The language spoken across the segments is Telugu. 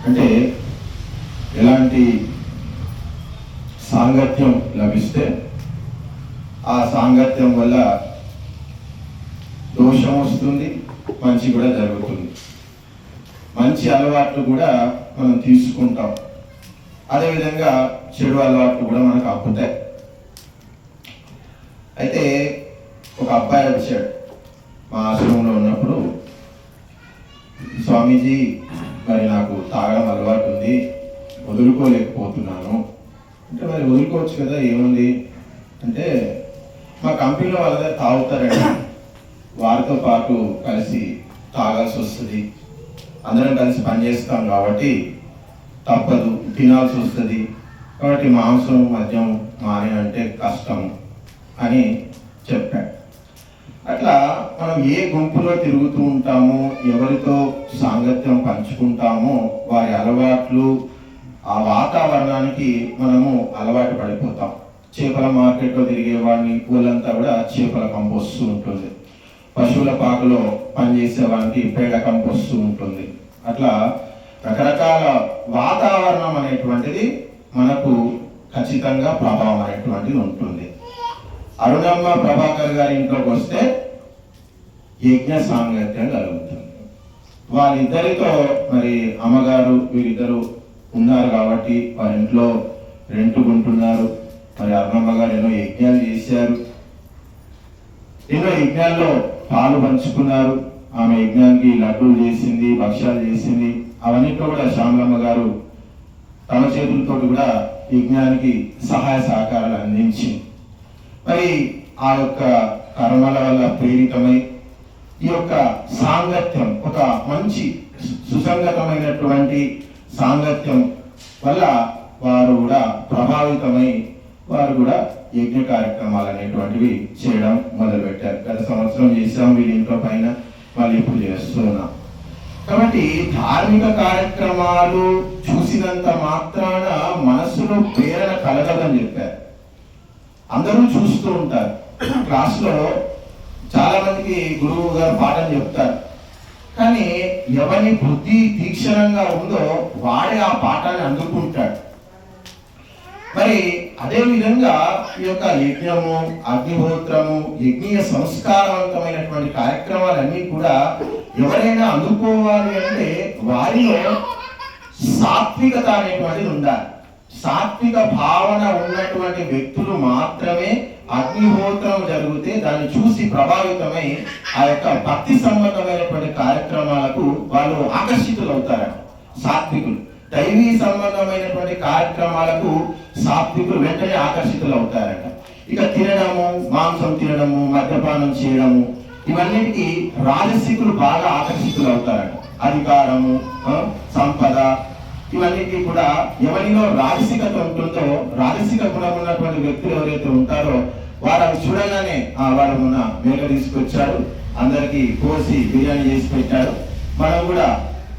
అంటే ఎలాంటి సాంగత్యం లభిస్తే ఆ సాంగత్యం వల్ల దోషం వస్తుంది, మంచి కూడా జరుగుతుంది. మంచి అలవాట్లు కూడా మనం తీసుకుంటాం, అదేవిధంగా చెడు అలవాట్లు కూడా మనకు అప్పుతాయి. అయితే ఒక అబ్బాయి వచ్చాడు మా ఆశ్రమంలో ఉన్నప్పుడు, స్వామీజీ మరి నాకు తాగడం అలవాటు ఉంది, వదులుకోలేకపోతున్నాను అంటే. మరి వదులుకోవచ్చు కదా, ఏముంది అంటే, మా కంపెనీలో వాళ్ళ దగ్గర తాగుతారండి, వారితో పాటు కలిసి తాగాల్సి వస్తుంది, అందరం కలిసి పనిచేస్తాం కాబట్టి తప్పదు, తినాల్సి వస్తుంది, కాబట్టి మాంసం మద్యం మానేనంటే కష్టం అని చెప్పాడు. అట్లా మనం ఏ గుంపులో తిరుగుతూ ఉంటామో, ఎవరితో సాంగత్యం పంచుకుంటామో, వారి అలవాట్లు, ఆ వాతావరణానికి మనము అలవాటు పడిపోతాం. చేపల మార్కెట్లో తిరిగే వాడిని పూలంతా కూడా చేపల కంపు వస్తూ ఉంటుంది, పశువుల పాకలో పనిచేసే వానికి పేడ కంపు వస్తూ ఉంటుంది. అట్లా రకరకాల వాతావరణం అనేటువంటిది మనకు ఖచ్చితంగా ప్రభావం అనేటువంటిది ఉంటుంది. అరుణమ్మ ప్రభాకర్ గారి ఇంట్లోకి వస్తే యజ్ఞ సాంగత్యం కలుగుతుంది. వాళ్ళిద్దరితో మరి అమ్మగారు వీరిద్దరు ఉన్నారు కాబట్టి వారి ఇంట్లో రెంటుకుంటున్నారు. మరి అరుణమ్మ గారు ఎన్నో యజ్ఞాలు చేశారు, ఎన్నో యజ్ఞాల్లో పాలు పంచుకున్నారు. ఆమె యజ్ఞానికి లడ్డూలు చేసింది, భక్ష్యాలు చేసింది. అవన్నిట్లో కూడా శ్యామలమ్మ గారు తమ చేతులతో కూడా యజ్ఞానికి సహాయ సహకారాలు అందించింది. మరి ఆ యొక్క కర్మల వల్ల ప్రేరితమై ఈ యొక్క సాంగత్యం, ఒక మంచి సుసంగతమైనటువంటి సాంగత్యం వల్ల వారు కూడా ప్రభావితమై వారు కూడా యజ్ఞ కార్యక్రమాలు అనేటువంటివి చేయడం మొదలుపెట్టారు. గత సంవత్సరం చేసాం, వీళ్ళ ఇంట్లో పైన వాళ్ళు ఇప్పుడు చేస్తున్నాం. కాబట్టి ధార్మిక కార్యక్రమాలు చూసినంత మాత్రాన మనసులో ప్రేరణ కలగదని చెప్పారు. అందరూ చూస్తూ ఉంటారు. క్లాస్లో చాలా మందికి గురువు గారు పాఠం చెప్తారు, కానీ ఎవరి బుద్ధి తీక్షణంగా ఉందో వాడే ఆ పాఠాన్ని అందుకుంటాడు. మరి అదే విధంగా ఈ యొక్క యజ్ఞము, అగ్నిహోత్రము, యజ్ఞీయ సంస్కారవంతమైనటువంటి కార్యక్రమాలన్నీ కూడా ఎవరైనా అందుకోవాలి అంటే వారిలో సాత్వికత అనేటువంటిది ఉండాలి. సాత్విక భావన ఉన్నటువంటి వ్యక్తులు మాత్రమే అగ్నిహోత్రం జరిగితే దాన్ని చూసి ప్రభావితమై ఆ యొక్క భక్తి సంబంధమైనటువంటి కార్యక్రమాలకు వాళ్ళు ఆకర్షితులు అవుతారు. సాత్వికులు దైవీ సంబంధమైనటువంటి కార్యక్రమాలకు సాత్వికులు వెంటనే ఆకర్షితులు అవుతారట. ఇక తినడము, మాంసం తినడము, మద్యపానం చేయడము, ఇవన్నిటికీ రాజసికులు బాగా ఆకర్షితులు అవుతారట. అధికారము, సంపద, ఇవన్నిటి కూడా ఎవరిలో రాజసికత ఉంటుందో, రాజసిక గుణం ఉన్నటువంటి వ్యక్తులు ఎవరైతే ఉంటారో వారు అవి చూడగానే వాడు మొన్న మేక తీసుకొచ్చాడు, అందరికి కోసి బిర్యానీ చేసి పెట్టాడు, మనం కూడా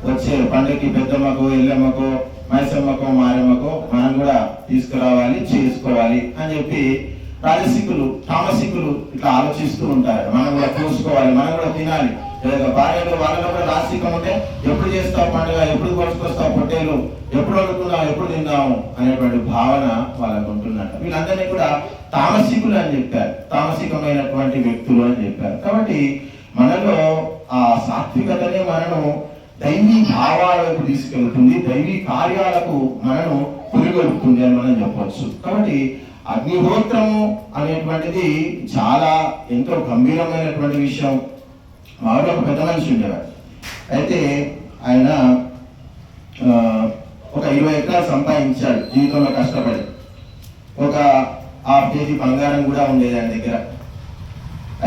వచ్చే పండుగకి పెద్దమ్మకో, ఎల్లమ్మకో, మైసమ్మకో, మారమ్మకో మనం కూడా తీసుకురావాలి, చేసుకోవాలి అని చెప్పి రాజసికులు, తామసికులు ఇట్లా ఆలోచిస్తూ ఉంటారు. మనం కూడా చూసుకోవాలి, మనం కూడా తినాలి. భార్యలు వాళ్ళలో కూడా రాజసికం ఉంటే ఎప్పుడు చేస్తావు పండుగ, ఎప్పుడు కొనుక్కొస్తావు పొట్టేలు, ఎప్పుడు వండుకున్నావు, ఎప్పుడు తిన్నాము అనేటువంటి భావన వాళ్ళకు ఉంటున్నట్టు. వీళ్ళందరినీ కూడా తామసికులు అని చెప్పారు, తామసికమైనటువంటి వ్యక్తులు అని చెప్పారు. కాబట్టి మనలో ఆ సాత్వికతనే మనను దైవీ భావాలకు తీసుకెళ్తుంది, దైవీ కార్యాలకు మనను పురిగొలుపుతుంది అని మనం చెప్పవచ్చు. కాబట్టి అగ్నిహోత్రము అనేటువంటిది చాలా ఎంతో గంభీరమైనటువంటి విషయం. మా ఊళ్ళో ఒక పెద్ద మనిషి ఉండేవాడు. అయితే ఆయన ఒక 20 ఎకరాలు సంపాదించాడు జీవితంలో కష్టపడి. ఒక 1/2 కేజీ బంగారం కూడా ఉండేది ఆయన దగ్గర.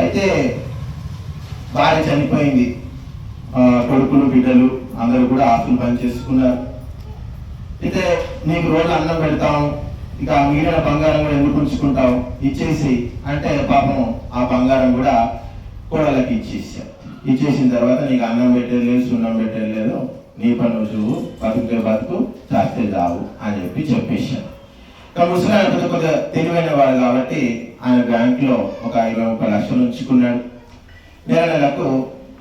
అయితే భార్య చనిపోయింది, కొడుకులు బిడ్డలు అందరూ కూడా ఆస్తులు పని చేసుకున్నారు. అయితే నీకు రోజు అన్నం పెడతాము, ఇక మిగిలిన బంగారం కూడా ఎందుకు ఉంచుకుంటావు, ఇచ్చేసి అంటే పాపం ఆ బంగారం కూడా కోడలకి ఇచ్చేసాం. ఇచ్చేసిన తర్వాత నీకు అన్నం పెట్టేది లేదు, సున్నం పెట్టేది లేదు, నీ పని నువ్వు బతుకుతే బతుకు, చేస్తే చావు అని చెప్పేశాను. కానీ ముసలాయన కొద్దిగా తెలివైన వాడు కాబట్టి ఆయన బ్యాంకులో ఒక 20-30 లక్షలు ఉంచుకున్నాడు. నెలకు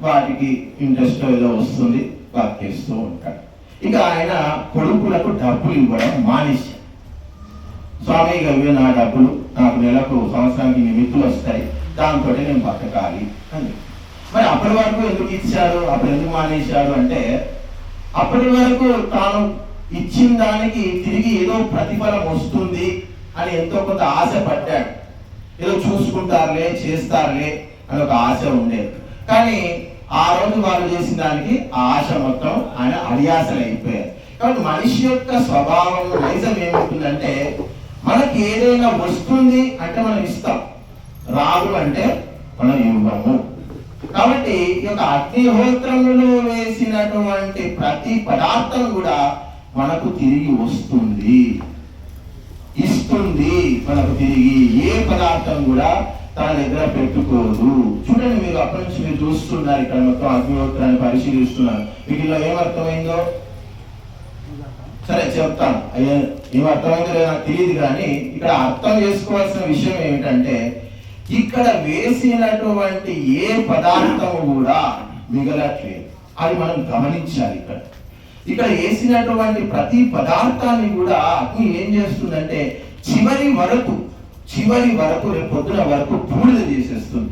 వాటికి ఇంట్రెస్ట్ ఏదో వస్తుంది, బతికేస్తూ ఉంటాడు. ఇక ఆయన కొడుకులకు డబ్బులు ఇవ్వడం మానేశారు. స్వామి ఇవి నా డబ్బులు, నాకు నెలకు సంవత్సరానికి నిమిత్తులు వస్తాయి, దాంతో నేను బతకాలి అని. మరి అప్పటి వరకు ఎందుకు ఇచ్చాడు, అప్పుడు ఎందుకు మానేశాడు అంటే, అప్పటి వరకు తాను ఇచ్చిన దానికి తిరిగి ఏదో ప్రతిఫలం వస్తుంది అని ఎంతో కొంత ఆశ పడ్డాడు. ఏదో చూసుకుంటారులే, చేస్తారులే అని ఒక ఆశ ఉండేది. కానీ ఆ రోజు వాళ్ళు చేసిన దానికి ఆ ఆశ మొత్తం ఆయన అడియాసలు అయిపోయారు. కాబట్టి మనిషి యొక్క స్వభావం నైజం ఏముంటుందంటే, మనకి ఏదైనా వస్తుంది అంటే మనం ఇస్తాం, రాదు అంటే మనం ఇవ్వము. కాబట్టి ఈ యొక్క అగ్నిహోత్రములో వేసినటువంటి ప్రతి పదార్థం కూడా మనకు తిరిగి వస్తుంది, ఇస్తుంది మనకు తిరిగి. ఏ పదార్థం కూడా తన దగ్గర పెట్టుకోదు. చూడండి, మీరు అప్పటి నుంచి మీరు చూస్తున్నారు, ఇక్కడ మొత్తం అగ్నిహోత్రాన్ని పరిశీలిస్తున్నారు. మీకు ఇలా ఏమర్థమైందో సరే చెప్తాను. ఏమర్థమైందో లేదో నాకు తెలియదు, కానీ ఇక్కడ అర్థం చేసుకోవాల్సిన విషయం ఏమిటంటే, ఇక్కడ వేసినటువంటి ఏ పదార్థము కూడా మిగలట్లేదు. అది మనం గమనించాలి. ఇక్కడ వేసినటువంటి ప్రతి పదార్థాన్ని కూడా అగ్ని ఏం చేస్తుందంటే చివరి వరకు రేపు పొద్దున వరకు బూడిద చేసేస్తుంది.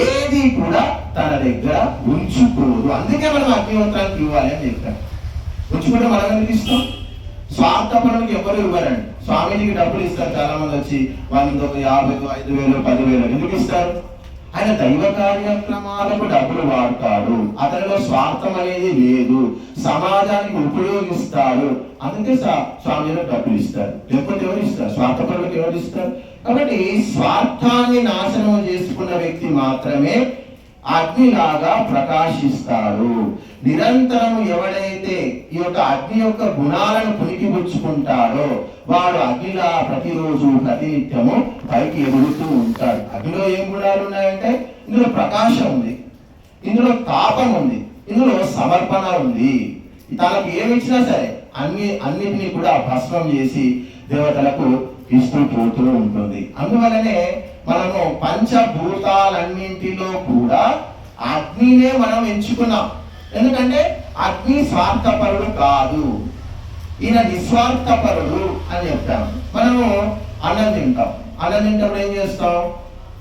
ఏది కూడా తన దగ్గర ఉంచుకోదు. అందుకే మనం అగ్నిహోత్రానికి ఇవ్వాలి అని చెప్తాను. ఉంచుకుంటే మనం ఎందుకు ఇస్తాం? స్వార్థపరులకు ఎవరు ఇవ్వరండి. స్వామీజీకి డబ్బులు ఇస్తారు చాలా మంది వచ్చి, వాళ్ళకి ఒక 50,000, 5,000, 10,000 ఎందుకు ఇస్తారు? ఆయన దైవ కార్యక్రమాలకు డబ్బులు వాడతాడు. అతనిలో స్వార్థం అనేది లేదు, సమాజానికి ఉపయోగిస్తాడు. అందుకే స్వామీజీలకు డబ్బులు ఇస్తారు. లేకపోతే ఎవరు ఇస్తారు? స్వార్థపరులకు ఎవరు ఇస్తారు? కాబట్టి స్వార్థాన్ని నాశనం చేసుకున్న వ్యక్తి మాత్రమే అగ్నిలాగా ప్రకాశిస్తాడు. నిరంతరం ఎవడైతే ఈ యొక్క అగ్ని యొక్క గుణాలను పుణికిపుచ్చుకుంటాడో వాడు అగ్నిలా ప్రతిరోజు ప్రతినిత్యము పైకి ఎదుగుతూ ఉంటాడు. అగ్నిలో ఏం గుణాలు ఉన్నాయంటే, ఇందులో ప్రకాశం ఉంది, ఇందులో తాపం ఉంది, ఇందులో సమర్పణ ఉంది. తనకు ఏమిచ్చినా సరే అన్నిటినీ కూడా భస్మం చేసి దేవతలకు ఇస్తూ పోతూ ఉంటుంది. అందువలనే మనము పంచభూతాలన్నింటిలో కూడా అగ్నినే మనం ఎంచుకున్నాం. ఎందుకంటే అగ్ని స్వార్థపరుడు కాదు, ఈయన నిస్వార్థపరుడు అని చెప్తాం. మనము అన్నం తింటప్పుడు ఏం చేస్తాం?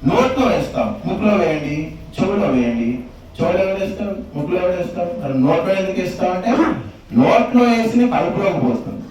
నోట్లో వేస్తాం. ముక్కులో వేయండి, చెవులో వేయండి. చెవులో ఎవరు వేస్తారు? ముక్కులో ఎవరు వేస్తాం? మరి నోట్లో ఎందుకు వేస్తాం అంటే, నోట్లో వేసి కడుపులోకి పోతుంది.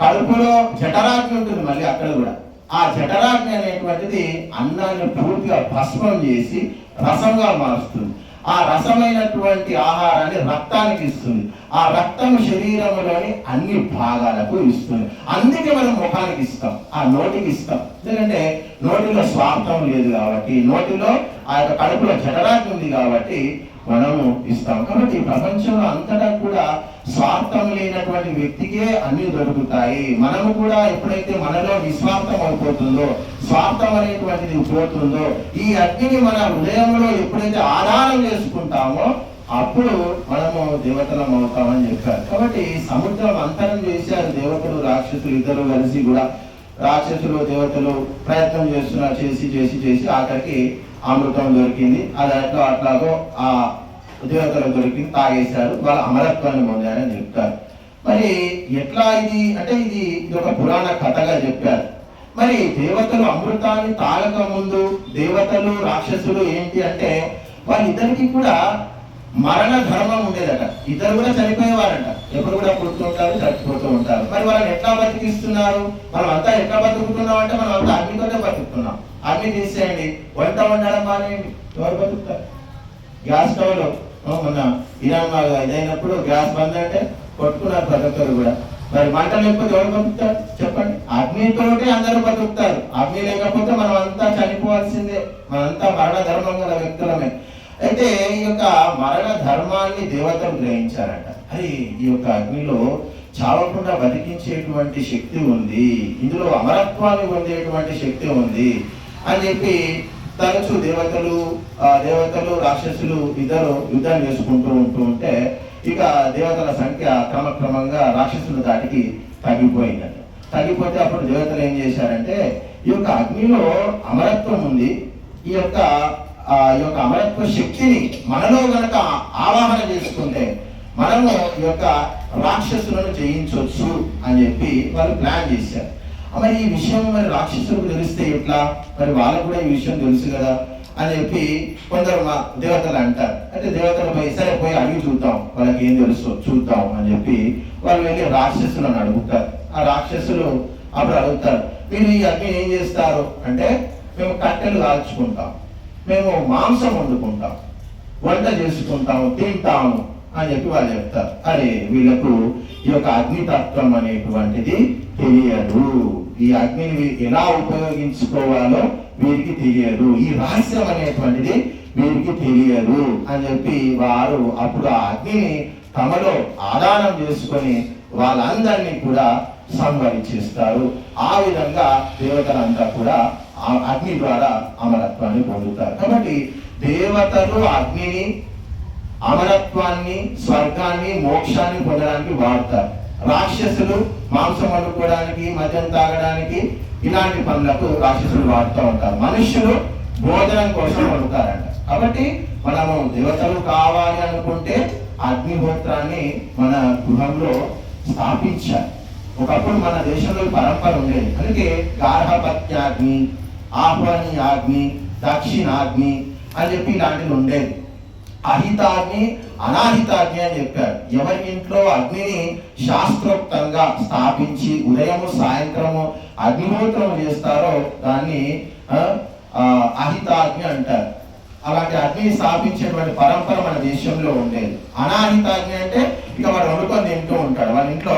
కడుపులో జఠరాగ్ని ఉంటుంది, మళ్ళీ అక్కడ కూడా ఆ జఠరాగ్ని అనేటువంటిది అన్నాన్ని పూర్తిగా భస్మం చేసి రసంగా మారుస్తుంది. ఆ రసమైనటువంటి ఆహారాన్ని రక్తానికి ఇస్తుంది. ఆ రక్తం శరీరంలోని అన్ని భాగాలకు ఇస్తుంది. అందుకే మనం ముఖానికి ఇస్తాం, ఆ నోటికి ఇస్తాం. ఎందుకంటే నోటిలో స్వార్థం లేదు కాబట్టి, నోటిలో ఆ యొక్క కడుపులో జఠరాగ్ని ఉంది కాబట్టి మనము ఇస్తాం. కాబట్టి ప్రపంచంలో అంతటా కూడా స్వార్థం లేనటువంటి వ్యక్తికే అన్ని దొరుకుతాయి. మనము కూడా ఎప్పుడైతే మనలో నిస్వార్థం అయిపోతుందో, స్వార్థం అనేటువంటిది పోతుందో, ఈ అగ్నిని మన హృదయంలో ఎప్పుడైతే ఆధారం చేసుకుంటామో అప్పుడు మనము దేవతలం అవుతామని చెప్పారు. కాబట్టి సముద్రం అంతరం చేశారు దేవతలు రాక్షసులు ఇద్దరు కలిసి కూడా. రాక్షసులు దేవతలు ప్రయత్నం చేసి ఆఖరికి అమృతం దొరికింది. అది అట్లాగో ఆ దేవతలకు దొరికింది, తాగేశారు, వాళ్ళ అమరత్వాన్ని పొందారని చెప్తారు. మరి ఎట్లా ఇది అంటే, ఇది ఒక పురాణ కథగా చెప్పారు. మరి దేవతలు అమృతాన్ని తాగక ముందు దేవతలు రాక్షసులు ఏంటి అంటే, వాళ్ళిద్దరికి కూడా మరణ ధర్మం ఉండేదట. ఇద్దరు కూడా చనిపోయేవారంట. ఎప్పుడు కూడా పుడుతుంటారు, చచ్చిపోతూ ఉంటారు. మరి వాళ్ళని ఎట్లా బతికిస్తున్నారు? మనం అంతా ఎట్లా బతుకుతున్నాం అంటే, మనం అంతా అగ్నితోనే బతుకుతున్నాం. అగ్ని తీసేయండి, వంట వండడం మానేయండి, ఎవరు బతుకుతారు? గ్యాస్ స్టవ్లో మొన్న ఇరాన్ ఇదైనప్పుడు గ్యాస్ బంద్ అంటే కొట్టుకున్నారు ప్రతి ఒక్కరు కూడా. మరి మంట లేకపోతే ఎవరు బతుకుతారు చెప్పండి? అగ్నితోటే అందరూ బతుకుతారు. అగ్ని లేకపోతే మనం అంతా చనిపోవాల్సిందే, మనంతా మరణ ధర్మం గల వ్యక్తులమే. అయితే ఈ యొక్క మరణ ధర్మాన్ని దేవతలు గ్రహించారట. అది ఈ యొక్క అగ్నిలో చావకుండా బతికించేటువంటి శక్తి ఉంది, ఇందులో అమరత్వాన్ని పొందేటువంటి శక్తి ఉంది అని చెప్పి తరచు దేవతలు రాక్షసులు ఇద్దరు యుద్ధం చేసుకుంటూ ఉంటే ఇక దేవతల సంఖ్య క్రమక్రమంగా రాక్షసుల దాటికి తగ్గిపోయిందట. తగ్గిపోతే అప్పుడు దేవతలు ఏం చేశారంటే, ఈ యొక్క అగ్నిలో అమరత్వం ఉంది, ఈ యొక్క అమరత్వ శక్తిని మనలో గనక ఆవాహన చేసుకుంటే మనము ఈ యొక్క రాక్షసులను జయించవచ్చు అని చెప్పి వాళ్ళు ప్లాన్ చేశారు. మరి ఈ విషయం మరి రాక్షసులకు తెలిస్తే ఎట్లా, మరి వాళ్ళకు కూడా ఈ విషయం తెలుసు కదా అని చెప్పి కొందరు మా దేవతలు అంటారు. అయితే దేవతలు పోయి సరే పోయి అడిగి చూద్దాం, వాళ్ళకి ఏం తెలుసు చూద్దాం అని చెప్పి వాళ్ళు వెళ్ళి రాక్షసులను అడుగుతారు. ఆ రాక్షసులు అప్పుడు అడుగుతారు, మీరు ఈ అగ్ని ఏం చేస్తారు అంటే, మేము కట్టెలు కాల్చుకుంటాం, మేము మాంసం వండుకుంటాం, వంట చేసుకుంటాము, తింటాము అని చెప్పి వాళ్ళు చెప్తారు. అరే వీళ్ళకు ఈ యొక్క అగ్నితత్వం అనేటువంటిది తెలియదు, ఈ అగ్నిని ఎలా ఉపయోగించుకోవాలో వీరికి తెలియదు, ఈ రహస్యం అనేటువంటిది వీరికి తెలియదు అని చెప్పి వారు అప్పుడు ఆ అగ్నిని తమలో ఆదానం చేసుకొని వాళ్ళందరినీ కూడా సంహరించేస్తారు. ఆ విధంగా దేవతలంతా కూడా ఆ అగ్ని ద్వారా అమరత్వాన్ని పొందుతారు. కాబట్టి దేవతలు అగ్నిని, అమరత్వాన్ని, స్వర్గాన్ని, మోక్షాన్ని పొందడానికి వాడతారు. రాక్షసులు మాంసం వండుకోవడానికి, మద్యం తాగడానికి, ఇలాంటి పనులకు రాక్షసులు వాడుతూ ఉంటారు. మనుష్యులు భోజనం కోసం వండుతారంట. కాబట్టి మనము దేవతలు కావాలి అనుకుంటే అగ్నిహోత్రాన్ని మన గృహంలో స్థాపించాలి. ఒకప్పుడు మన దేశంలో పరంపర ఉండేది. అందుకే గార్హపత్యాగ్ని, ఆహ్వానియాగ్ని, దక్షిణాగ్ని అని చెప్పి ఇలాంటివి ఉండేది. అహితాగ్ని, అనాహితాగ్ని అని చెప్పారు. ఎవరి ఇంట్లో అగ్నిని శాస్త్రోక్తంగా స్థాపించి ఉదయము సాయంత్రము అగ్నిహోత్రం చేస్తారో దాన్ని అహితాగ్ని అంటారు. అలాంటి అగ్నిని స్థాపించేటువంటి పరంపర మన దేశంలో ఉండేది. అనాహితాగ్ని అంటే ఇక వాడు వండుకొని తింటూ ఉంటాడు. వాళ్ళ ఇంట్లో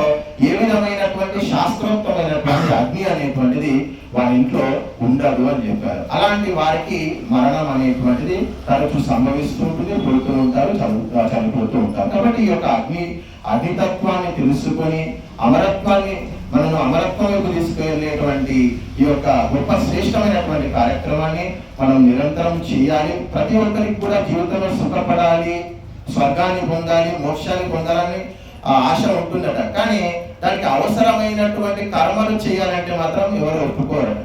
ఏ విధమైనటువంటి శాస్త్రోక్తమైనటువంటి అగ్ని అనేటువంటిది వాళ్ళ ఇంట్లో ఉండదు అని చెప్పారు. అలాంటి వారికి మరణం అనేటువంటిది తరచు సంభవిస్తూ ఉంటుంది, పుడుతూ ఉంటారు, చనిపోతూ ఉంటారు. కాబట్టి ఈ యొక్క అగ్నితత్వాన్ని తెలుసుకొని అమరత్వాన్ని మనను అమరత్వం వైపు తీసుకెళ్లేటువంటి ఈ యొక్క గొప్ప శ్రేష్టమైనటువంటి కార్యక్రమాన్ని మనం నిరంతరం చేయాలి. ప్రతి ఒక్కరికి కూడా జీవితంలో సుఖపడాలి, స్వర్గాన్ని పొందాలి, మోక్షాన్ని పొందాలని ఆశ ఉంటుందట. కానీ దానికి అవసరమైనటువంటి కర్మలు చేయాలంటే మాత్రం ఎవరు ఒప్పుకోరట.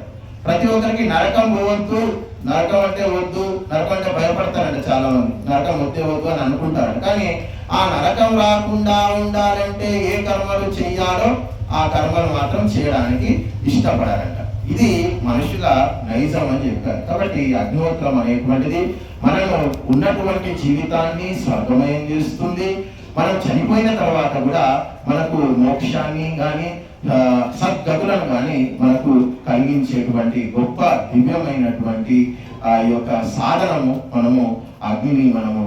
ప్రతి ఒక్కరికి నరకం పోవద్దు, నరకం అంటే వద్దు, నరకం అంటే భయపడతారంట చాలా మంది, నరకం వద్దే వద్దు అని అనుకుంటారు. కానీ ఆ నరకం రాకుండా ఉండాలంటే ఏ కర్మలు చేయాలో ఆ కర్మలు మాత్రం చేయడానికి ఇష్టపడారంట. ఇది మనుషుల నైజం అని చెప్పారు. కాబట్టి అగ్నిహోత్రం అనేటువంటిది మనము ఉన్నటువంటి జీవితాన్ని స్వర్గమయం చేస్తుంది. మనం చనిపోయిన తర్వాత కూడా మనకు మోక్షాన్ని కానీ సద్గతులను కానీ మనకు కలిగించేటువంటి గొప్ప దివ్యమైనటువంటి ఆ యొక్క సాధనము. మనము అగ్నిని మనము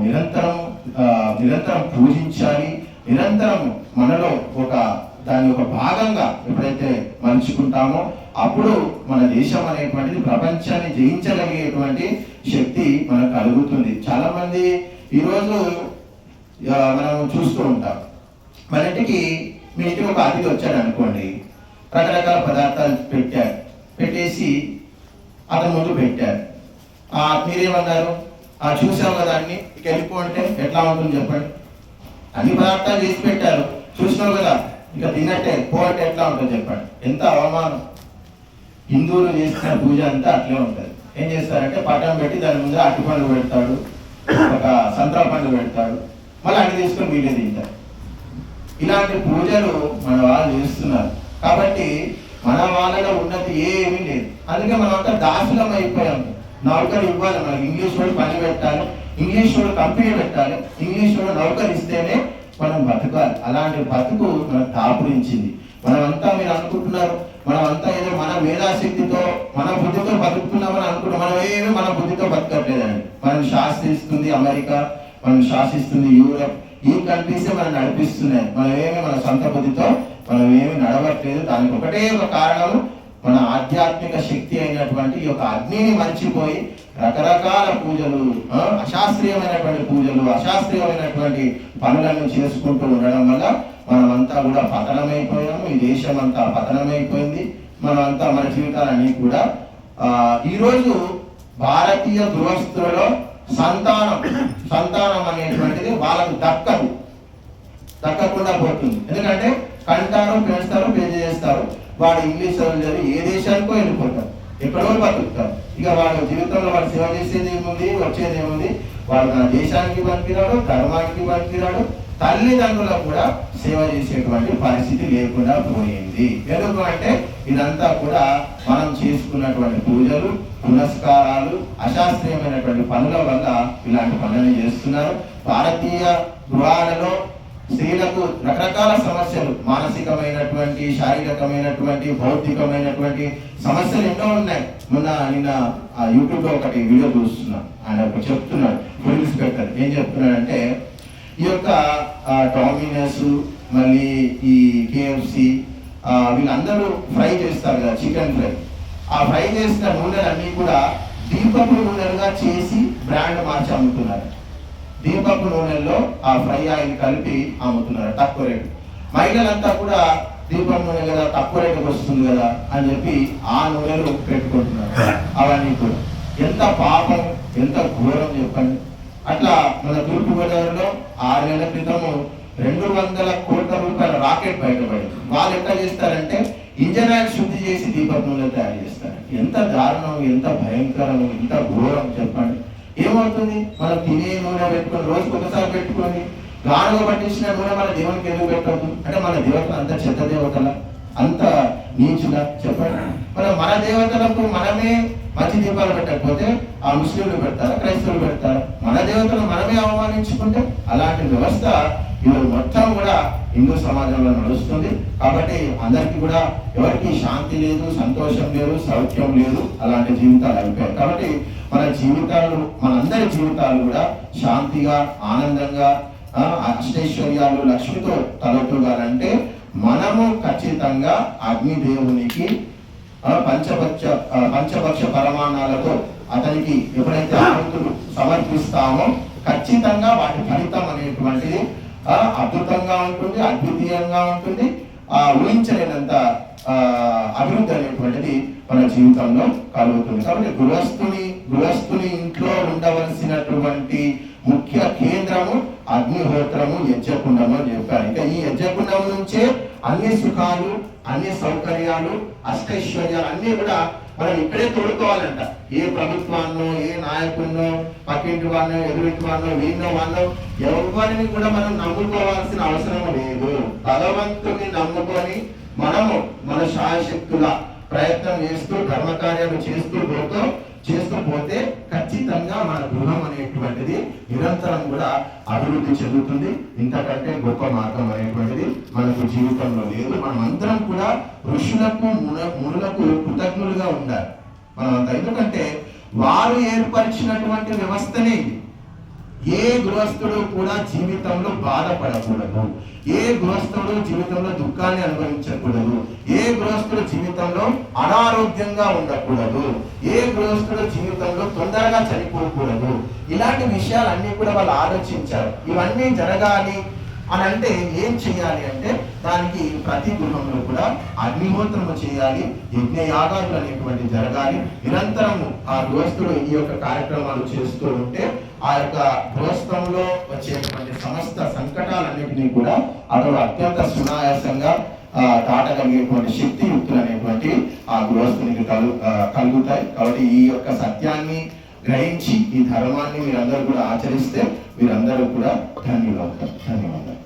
నిరంతరం పూజించాలి. నిరంతరం మనలో దాని ఒక భాగంగా ఎప్పుడైతే మలుచుకుంటామో అప్పుడు మన దేశం అనేటువంటిది ప్రపంచాన్ని జయించగలిగేటువంటి శక్తి మనకు కలుగుతుంది. చాలా మంది ఈరోజు మనం చూస్తూ ఉంటాం, మన ఇంటికి మీ ఇంటికి ఒక అతిథి వచ్చాడు అనుకోండి, రకరకాల పదార్థాలు పెట్టేసి అతని ముందు పెట్టారు. మీరేమన్నారు, చూసాం కదా అన్ని, ఇక వెళ్ళిపో అంటే ఎట్లా ఉంటుంది చెప్పండి. అన్ని పదార్థాలు చేసి పెట్టారు, చూసినావు కదా, ఇక తిన్నట్టే పో అంటే ఎట్లా ఉంటుంది చెప్పండి. ఎంత అవమానం. హిందువులు చేసిన పూజ అంతా అట్లే ఉంటుంది. ఏం చేస్తారంటే పటం పెట్టి దాని ముందు అట్టి పండు పెడతాడు, ఒక సంతర పండు పెడతాడు, మళ్ళీ అన్ని తీసుకొని వీళ్ళే తింటారు. ఇలాంటి పూజలు మన వాళ్ళు చేస్తున్నారు. కాబట్టి మన వాళ్ళలో ఉన్నది ఏమీ లేదు. అందుకే మనం అంతా దాసులం అయిపోయాం. నౌకరు ఇవ్వాలి, మనకి ఇంగ్లీష్ వాడు పని పెట్టాలి, ఇంగ్లీష్ వాడు కంపెనీ పెట్టాలి, ఇంగ్లీష్ వాడు నౌకరు ఇస్తేనే మనం బతకాలి. అలాంటి బతుకు మనకు దాపురించింది. మనమంతా మీరు అనుకుంటున్నారు, మనమంతా ఏదో మన మేధాశక్తితో మన బుద్ధితో బతుకుతున్నామని అనుకుంటున్నాం. మనం ఏమి మన బుద్ధితో బతకట్లేదండి. మనం శాసిస్తుంది అమెరికా, మనం శాసిస్తుంది యూరప్, ఈ కంట్రీసే మనం నడిపిస్తున్నాయి. మనం ఏమి మన సొంత బుద్ధితో మనం ఏమి నడవట్లేదు. దానికి ఒకటే ఒక కారణం, మన ఆధ్యాత్మిక శక్తి అయినటువంటి ఈ యొక్క అగ్నిని మర్చిపోయి రకరకాల పూజలు, అశాస్త్రీయమైనటువంటి పూజలు, అశాస్త్రీయమైనటువంటి పనులను చేసుకుంటూ ఉండడం వల్ల మనమంతా కూడా పతనమైపోయాము. ఈ దేశం అంతా పతనమైపోయింది. మనమంతా మన జీవితాలన్నీ కూడా ఈరోజు భారతీయ గృహస్థులలో సంతానం అనేటువంటిది వాళ్ళకు దక్కకుండా పోతుంది. ఎందుకంటే కంటారు, పెంచుతారు, పెళ్లి చేస్తారు. వాడు ఇంగ్లీష్ చదివి ఏ దేశానికో వెళ్ళిపోతారు, ఎక్కడో బతుకుతారు. ఇక వాడు జీవితంలో వాడు సేవ చేసేది ఏముంది, వచ్చేది ఏముంది? వాడు మన దేశానికి పనికిరాడు, ధర్మానికి పనికిరాడు, తల్లిదండ్రులకు కూడా సేవ చేసేటువంటి పరిస్థితి లేకుండా పోయింది. ఎందుకు అంటే ఇదంతా కూడా మనం చేసుకున్నటువంటి పూజలు, పునస్కారాలు, అశాస్త్రీయమైనటువంటి పనుల వల్ల ఇలాంటి పనులను చేస్తున్నారు. భారతీయ గృహాలలో స్త్రీలకు రకరకాల సమస్యలు, మానసికమైనటువంటి, శారీరకమైనటువంటి, భౌతికమైనటువంటి సమస్యలు ఎన్నో ఉన్నాయి. నిన్న యూట్యూబ్ లో ఒకటి వీడియో చూస్తున్నా, ఆయన చెప్తున్నాడు, ఫుడ్ ఇన్స్పెక్టర్ ఏం చెప్తున్నాడంటే ఈ యొక్క డామినోస్, మళ్ళీ ఈ KFC వీళ్ళందరూ ఫ్రై చేస్తారు కదా, చికెన్ ఫ్రై. ఆ ఫ్రై చేసిన నూనెలన్నీ కూడా దీపపు నూనెలుగా చేసి బ్రాండ్ మార్చి అమ్ముతున్నారు. దీపపు నూనెల్లో ఆ ఫ్రై ఆయిల్ కలిపి అమ్ముతున్నారు తక్కువ రేటు. మహిళలంతా కూడా దీపం నూనె కదా, తక్కువ రేటుకి వస్తుంది కదా అని చెప్పి ఆ నూనెలు పెట్టుకుంటున్నారు. అవన్నీ కూడా ఎంత పాపం, ఎంత ఘోరం చెప్పండి. అట్లా మన తూర్పుగోదావరిలో 6 నెలల క్రితము 200 కోట్ల రూపాయల రాకెట్ బయటపడింది. వాళ్ళు ఎట్లా చేస్తారంటే ఇంజన్ ఆయిల్ శుద్ధి చేసి దీపపు నూనె తయారు చేస్తారు. ఎంత దారుణం, ఎంత భయంకరం, ఎంత ఘోరం చెప్పండి. ఏమవుతుంది, మనం తినే నూనె పెట్టుకొని రోజుకు ఒకసారి పెట్టుకొని గానుగ పట్టించిన నూనె మన దేవునికి ఎందుకు పెట్టద్దు? అంటే మన దేవతలు అంత చెత్త దేవతల, అంత నీచులా చెప్పండి. మన దేవతలకు మనమే మంచి దీపాలు పెట్టకపోతే ఆ ముస్లింలు పెడతారా, క్రైస్తవులు పెడతారా? మన దేవతలు మనమే అవమానించుకుంటే అలాంటి వ్యవస్థ ఈరోజు మొత్తం కూడా హిందూ సమాజంలో నడుస్తుంది. కాబట్టి అందరికీ కూడా ఎవరికి శాంతి లేదు, సంతోషం లేదు, సౌఖ్యం లేదు, అలాంటి జీవితాలు అయిపోయాయి. కాబట్టి మన జీవితాలు, మనందరి జీవితాలు కూడా శాంతిగా, ఆనందంగా, అష్టైశ్వర్యాలు, లక్ష్మితో తలెత్తుగాలంటే మనము ఖచ్చితంగా అగ్నిదేవునికి పంచభక్ష పరమాణాలతో అతనికి ఎప్పుడైతే ఆహుతులు సమర్పిస్తామో ఖచ్చితంగా వాటి ఫలితం అనేటువంటిది అద్భుతంగా ఉంటుంది, అద్వితీయంగా ఉంటుంది. ఊహించలేనంత అభివృద్ధి అనేటువంటిది మన జీవితంలో కలుగుతుంది. కాబట్టి గృహస్థుని ఇంట్లో ఉండవలసినటువంటి ముఖ్య కేంద్రము అగ్నిహోత్రము, యజ్ఞకుండము అని చెప్పారు. ఇంకా ఈ యజ్ఞకుండం నుంచే అన్ని సుఖాలు, అన్ని సౌకర్యాలు, అష్టైశ్వర్యాలు అన్ని కూడా మనం ఇక్కడే తోడుకోవాలంట. ఏ ప్రభుత్వాన్నో, ఏ నాయకున్నో, పక్కింటి వాడినో, ఎదురింటి వాడినో, వీళ్ళో వాళ్ళో ఎవరిని కూడా మనం నమ్ముకోవాల్సిన అవసరం లేదు. భగవంతుని నమ్ముకొని మనము మన శాయశక్తుల ప్రయత్నం చేస్తూ ధర్మకార్యాలు చేస్తూ పోతే ఖచ్చితంగా మన గృహం అనేటువంటిది నిరంతరం కూడా అభివృద్ధి చెందుతుంది. ఇంతకంటే గొప్ప మార్గం అనేటువంటిది మనకు జీవితంలో లేదు. మనం అందరం కూడా ఋషులకు, మునులకు కృతజ్ఞులుగా ఉండాలి మనమంతా. ఎందుకంటే వారు ఏర్పరిచినటువంటి వ్యవస్థనే ఇది. ఏ గృహస్థుడు కూడా జీవితంలో బాధపడకూడదు, ఏ గృహస్థుడు జీవితంలో దుఃఖాన్ని అనుభవించకూడదు, ఏ గృహస్థుడు జీవితంలో అనారోగ్యంగా ఉండకూడదు, ఏ గృహస్థుడు జీవితంలో తొందరగా చనిపోకూడదు. ఇలాంటి విషయాలన్నీ కూడా వాళ్ళు ఆలోచించారు. ఇవన్నీ జరగాలి అని అంటే ఏం చేయాలి అంటే దానికి ప్రతి గృహంలో కూడా అగ్నిహోత్రము చేయాలి, యజ్ఞయాగాలు అనేటువంటి జరగాలి. నిరంతరము ఆ గృహస్థుడు ఈ యొక్క కార్యక్రమాలు చేస్తూ ఉంటే ఆ యొక్క గృహస్థంలో వచ్చేటువంటి సమస్త సంకటాలన్నింటినీ కూడా అతడు అత్యంత సునాయాసంగా దాటగలిగేటువంటి శక్తియుక్తులు అనేటువంటి ఆ గృహస్థునికి కలుగుతాయి. కాబట్టి ఈ యొక్క సత్యాన్ని గ్రహించి ఈ ధర్మాన్ని మీరందరూ కూడా ఆచరిస్తే మీరందరూ కూడా ధన్యులవుతారు. ధన్యవాదాలు.